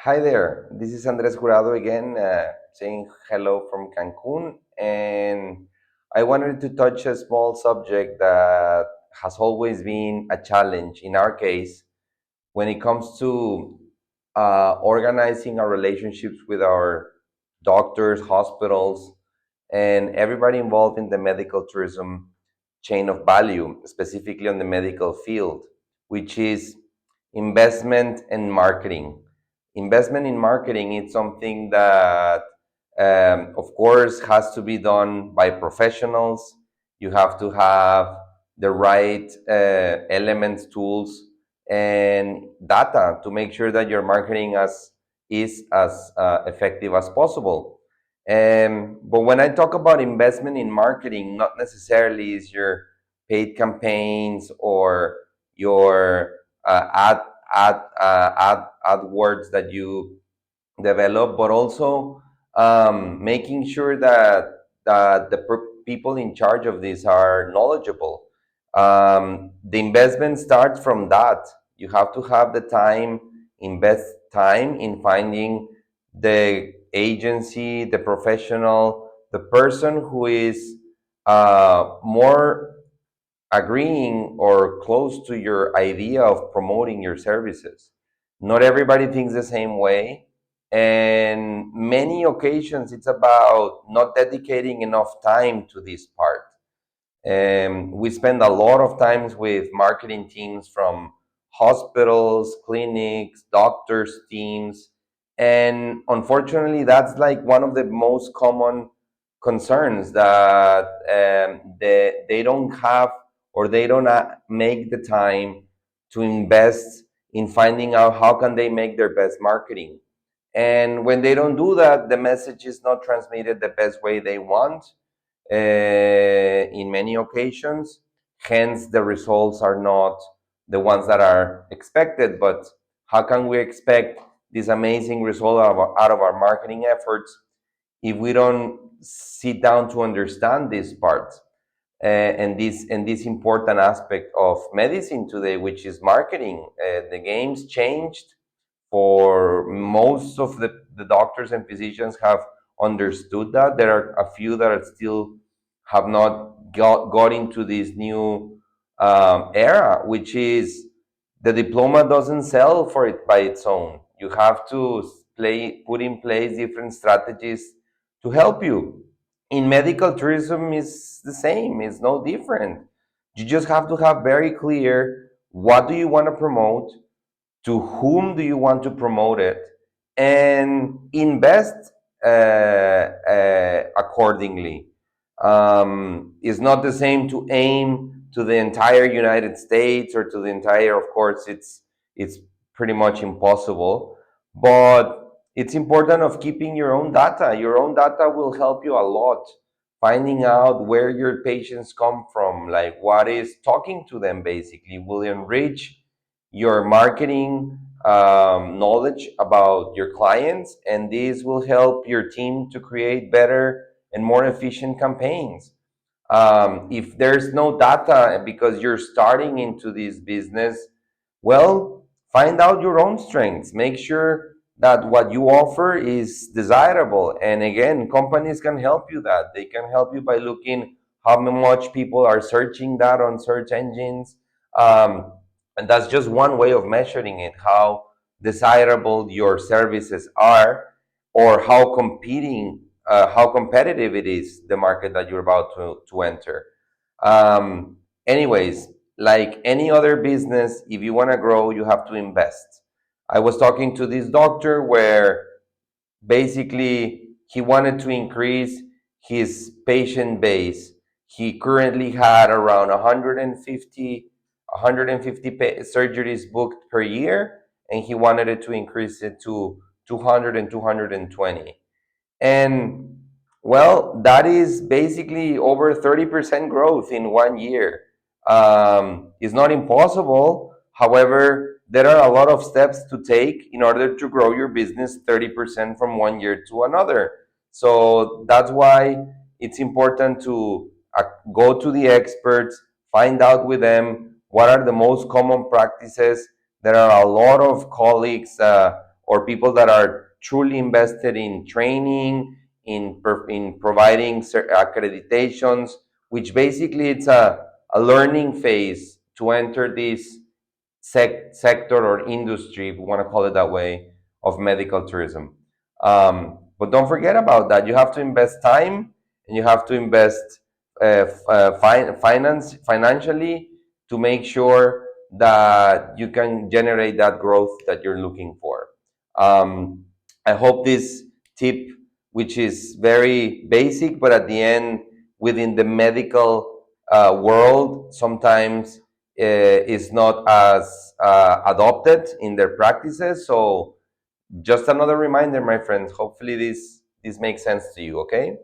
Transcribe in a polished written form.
Hi there, this is Andres Jurado again, saying hello from Cancun. And I wanted to touch a small subject that has always been a challenge in our case when it comes to organizing our relationships with our doctors, hospitals, and everybody involved in the medical tourism chain of value, specifically on the medical field, which is investment and marketing. Investment in marketing is something that, of course, has to be done by professionals. You have to have the right elements, tools, and data to make sure that your marketing is as effective as possible. But when I talk about investment in marketing, not necessarily is your paid campaigns or your AdWords that you develop, but also making sure that people in charge of this are knowledgeable. The investment starts from that. You have to have the time, invest time in finding the agency, the professional, the person who is more agreeing or close to your idea of promoting your services. Not everybody thinks the same way. And many occasions it's about not dedicating enough time to this part. We spend a lot of times with marketing teams from hospitals, clinics, doctors' teams, and unfortunately, that's like one of the most common concerns that they don't have or they don't make the time to invest in finding out how can they make their best marketing. And when they don't do that, the message is not transmitted the best way they want in many occasions. Hence, the results are not the ones that are expected. But how can we expect this amazing result out of our marketing efforts if we don't sit down to understand this part and this important aspect of medicine today, which is marketing? The game's changed for most of the doctors and physicians have understood that. There are a few that are still have not got into this new era, which is the diploma doesn't sell for it by its own. You have to put in place different strategies to help you. In medical tourism is the same, it's no different. You just have to have very clear what do you want to promote, to whom do you want to promote it, and invest accordingly. It's not the same to aim to the entire United States or to the entire, of course, it's pretty much impossible, but it's important of keeping your own data. Your own data will help you a lot. Finding out where your patients come from, like what is talking to them, basically, will enrich your marketing knowledge about your clients, and this will help your team to create better and more efficient campaigns. If there's no data because you're starting into this business, well, find out your own strengths. Make sure that what you offer is desirable. And again, companies can help you that. They can help you by looking how much people are searching that on search engines. Um, and that's just one way of measuring it, how desirable your services are, or how competitive it is, the market that you're about to enter. Um, Anyways, like any other business, if you want to grow, you have to invest. I was talking to this doctor where basically he wanted to increase his patient base. He currently had around 150 surgeries booked per year, and he wanted it to increase it to 200 and 220. And well, that is basically over 30% growth in 1 year. It's not impossible. However, there are a lot of steps to take in order to grow your business 30% from 1 year to another. So that's why it's important to go to the experts, find out with them what are the most common practices. There are a lot of colleagues or people that are truly invested in training, in providing accreditations, which basically it's a learning phase to enter this sector or industry, if we want to call it that way, of medical tourism. But don't forget about that. You have to invest time, and you have to invest financially to make sure that you can generate that growth that you're looking for. Um, I hope this tip, which is very basic, but at the end, within the medical world, sometimes is not as adopted in their practices. So just another reminder, my friends. Hopefully this makes sense to you. Okay.